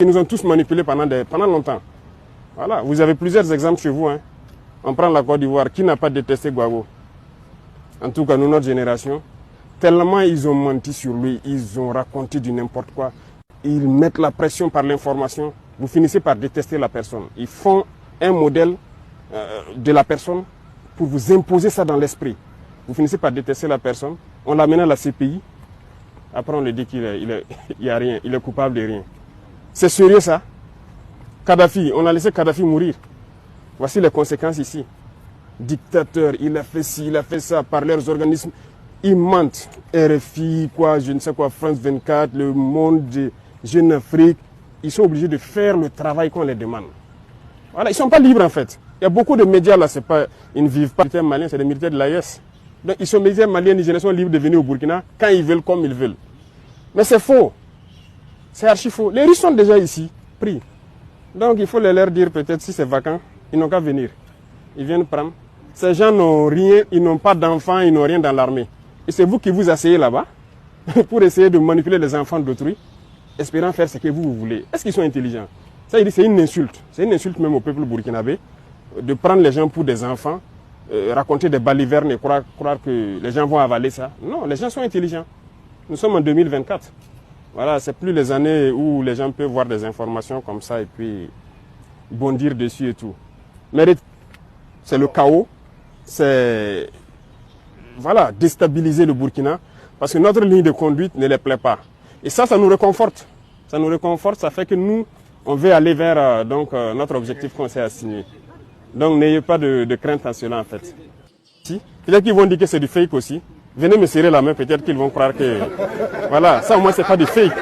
Ils nous ont tous manipulés pendant longtemps. Voilà, vous avez plusieurs exemples chez vous. Hein. On prend la Côte d'Ivoire. Qui n'a pas détesté Gbagbo? En tout cas, nous, notre génération. Tellement ils ont menti sur lui, ils ont raconté du n'importe quoi. Ils mettent la pression par l'information. Vous finissez par détester la personne. Ils font un modèle de la personne pour vous imposer ça dans l'esprit. Vous finissez par détester la personne. On l'amène à la CPI. Après, on lui dit qu'il n'y a rien. Il est coupable de rien. C'est sérieux ça? Kadhafi, on a laissé Kadhafi mourir. Voici les conséquences ici. Dictateur, il a fait ci, il a fait ça par leurs organismes. Ils mentent. RFI, quoi, je ne sais quoi, France 24, Le Monde, Jeune Afrique. Ils sont obligés de faire le travail qu'on les demande. Voilà, ils ne sont pas libres en fait. Il y a beaucoup de médias là, c'est pas, ils ne vivent pas. Les militaires maliens, c'est des militaires de l'AES. Donc ils sont militaires maliens, nigériens sont libres de venir au Burkina quand ils veulent, comme ils veulent. Mais c'est faux. C'est archi faux. Les Russes sont déjà ici, pris. Donc il faut leur dire peut-être si c'est vacant, ils n'ont qu'à venir. Ils viennent prendre. Ces gens n'ont rien, ils n'ont pas d'enfants, ils n'ont rien dans l'armée. Et c'est vous qui vous asseyez là-bas pour essayer de manipuler les enfants d'autrui, espérant faire ce que vous voulez. Est-ce qu'ils sont intelligents? Ça, c'est une insulte. C'est une insulte même au peuple burkinabé de prendre les gens pour des enfants, raconter des balivernes et croire que les gens vont avaler ça. Non, les gens sont intelligents. Nous sommes en 2024. Voilà, c'est plus les années où les gens peuvent voir des informations comme ça et puis bondir dessus et tout. Mais c'est le chaos, c'est voilà, déstabiliser le Burkina parce que notre ligne de conduite ne les plaît pas. Et ça nous réconforte. Ça nous réconforte, ça fait que nous, on veut aller vers notre objectif qu'on s'est assigné. Donc n'ayez pas de crainte à cela en fait. Si, peut-être qu'ils vont dire que c'est du fake aussi. Venez me serrer la main, peut-être qu'ils vont croire que... Voilà, ça au moins c'est pas du fake.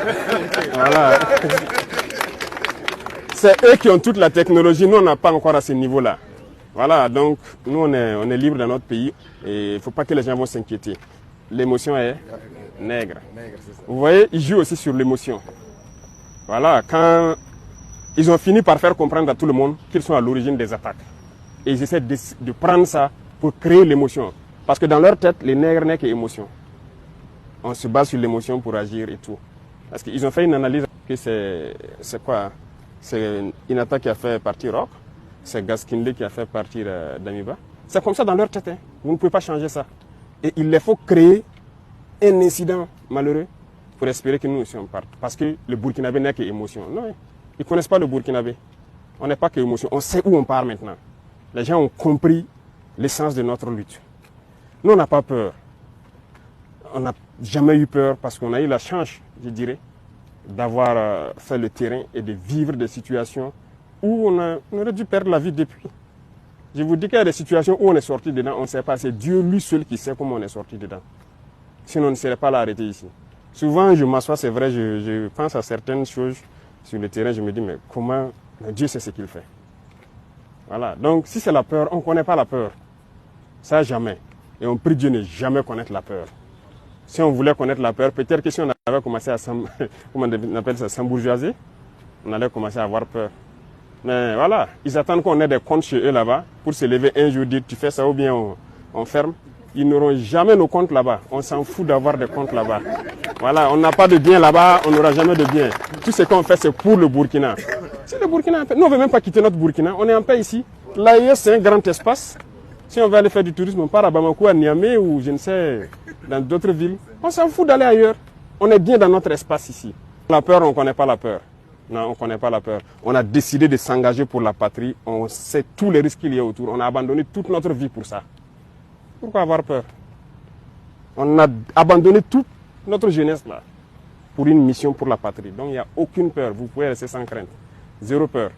Voilà. C'est eux qui ont toute la technologie, nous on n'a pas encore à ce niveau-là. Voilà, donc nous on est libre dans notre pays et il ne faut pas que les gens vont s'inquiéter. L'émotion est nègre. Vous voyez, ils jouent aussi sur l'émotion. Voilà, quand ils ont fini par faire comprendre à tout le monde qu'ils sont à l'origine des attaques. Et ils essaient de prendre ça pour créer l'émotion. Parce que dans leur tête, les nègres n'est qu'émotion. On se base sur l'émotion pour agir et tout. Parce qu'ils ont fait une analyse que c'est quoi? C'est une attaque qui a fait partir Rock. C'est Gaskinley qui a fait partir Damiba. C'est comme ça dans leur tête. Hein. Vous ne pouvez pas changer ça. Et il les faut créer un incident malheureux pour espérer que nous aussi on parte. Parce que le Burkinabé n'est qu'émotion. Non, ils ne connaissent pas le Burkinabé. On n'est pas qu'émotion. On sait où on part maintenant. Les gens ont compris l'essence de notre lutte. Nous, on n'a pas peur. On n'a jamais eu peur parce qu'on a eu la chance, je dirais, d'avoir fait le terrain et de vivre des situations où on aurait dû perdre la vie depuis. Je vous dis qu'il y a des situations où on est sorti dedans, on ne sait pas. C'est Dieu lui seul qui sait comment on est sorti dedans. Sinon, on ne serait pas là arrêté ici. Souvent, je m'assois, c'est vrai, je pense à certaines choses sur le terrain, je me dis, mais comment Dieu sait ce qu'il fait. Voilà. Donc, si c'est la peur, on ne connaît pas la peur. Ça, jamais. Et on prie Dieu ne jamais connaître la peur. Si on voulait connaître la peur, peut-être que si on avait commencé à s'embourgeoiser, on allait commencer à avoir peur. Mais voilà, ils attendent qu'on ait des comptes chez eux là-bas pour se lever un jour, dire tu fais ça ou bien on ferme. Ils n'auront jamais nos comptes là-bas. On s'en fout d'avoir des comptes là-bas. Voilà, on n'a pas de bien là-bas, on n'aura jamais de bien. Tout ce qu'on fait, c'est pour le Burkina. C'est le Burkina en paix. Nous, on ne veut même pas quitter notre Burkina. On est en paix ici. L'AES, c'est un grand espace. Si on veut aller faire du tourisme, on part à Bamako, à Niamey ou je ne sais, dans d'autres villes. On s'en fout d'aller ailleurs. On est bien dans notre espace ici. La peur, on ne connaît pas la peur. Non, on ne connaît pas la peur. On a décidé de s'engager pour la patrie. On sait tous les risques qu'il y a autour. On a abandonné toute notre vie pour ça. Pourquoi avoir peur? On a abandonné toute notre jeunesse là pour une mission pour la patrie. Donc il n'y a aucune peur. Vous pouvez rester sans crainte. Zéro peur.